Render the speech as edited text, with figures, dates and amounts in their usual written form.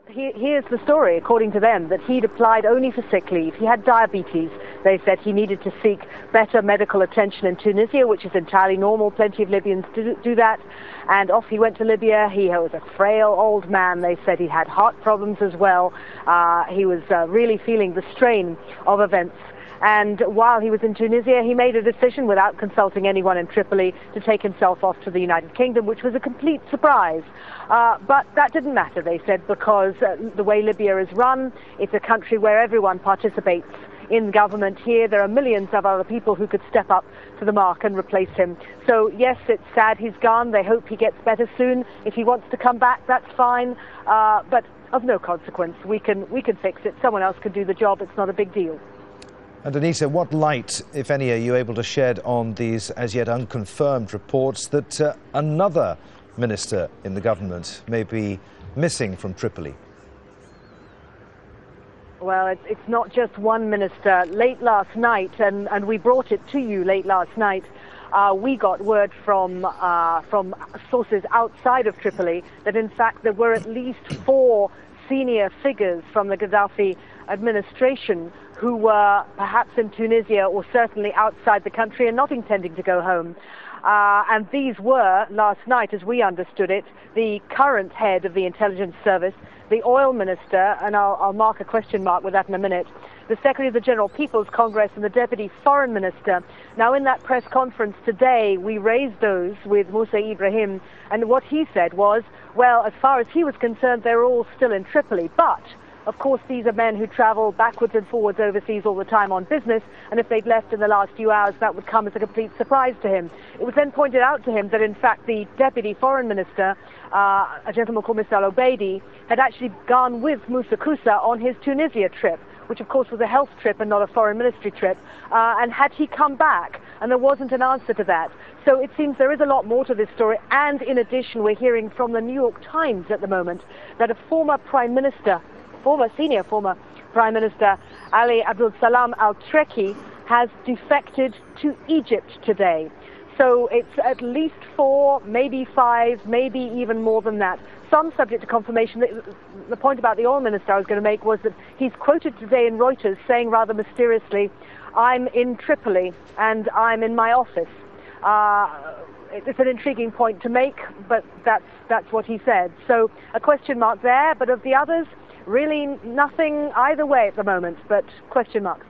Here's the story, according to them, that he'd applied only for sick leave. He had diabetes. They said he needed to seek better medical attention in Tunisia, which is entirely normal. Plenty of Libyans do that. And off he went to Libya. He was a frail old man. They said he had heart problems as well. He was really feeling the strain of events. And while he was in Tunisia, he made a decision without consulting anyone in Tripoli to take himself off to the United Kingdom, which was a complete surprise. But that didn't matter, they said, because the way Libya is run, it's a country where everyone participates in government. Here there are millions of other people who could step up to the mark and replace him. So yes, it's sad he's gone. They hope he gets better soon. If he wants to come back, that's fine. But of no consequence. We can fix it. Someone else can do the job. It's not a big deal. And Anita, what light, if any, are you able to shed on these as yet unconfirmed reports that another minister in the government may be missing from Tripoli? Well, it's not just one minister. Late last night, and we brought it to you late last night, we got word from sources outside of Tripoli that in fact there were at least 4 senior figures from the Gaddafi administration who were perhaps in Tunisia or certainly outside the country and not intending to go home. And these were, last night as we understood it, the current head of the intelligence service, the oil minister, and I'll mark a question mark with that in a minute, the Secretary of the General People's Congress and the Deputy Foreign Minister. Now in that press conference today, we raised those with Musa Ibrahim, and what he said was, well, as far as he was concerned, they're all still in Tripoli, but of course, these are men who travel backwards and forwards overseas all the time on business, and if they'd left in the last few hours, that would come as a complete surprise to him. It was then pointed out to him that, in fact, the Deputy Foreign Minister, a gentleman called Mr. Al-Obeidi, had actually gone with Moussa Koussa on his Tunisia trip, which, of course, was a health trip and not a foreign ministry trip, and had he come back? And there wasn't an answer to that. So it seems there is a lot more to this story, and in addition, we're hearing from the New York Times at the moment that a former senior Prime Minister Ali Abdul Salam al-Treki has defected to Egypt today. So it's at least 4, maybe 5, maybe even more than that. Some subject to confirmation. The point about the oil minister I was going to make was that he's quoted today in Reuters saying rather mysteriously, "I'm in Tripoli and I'm in my office." It's an intriguing point to make, but that's what he said. So a question mark there, but of the others, really nothing either way at the moment, but question marks.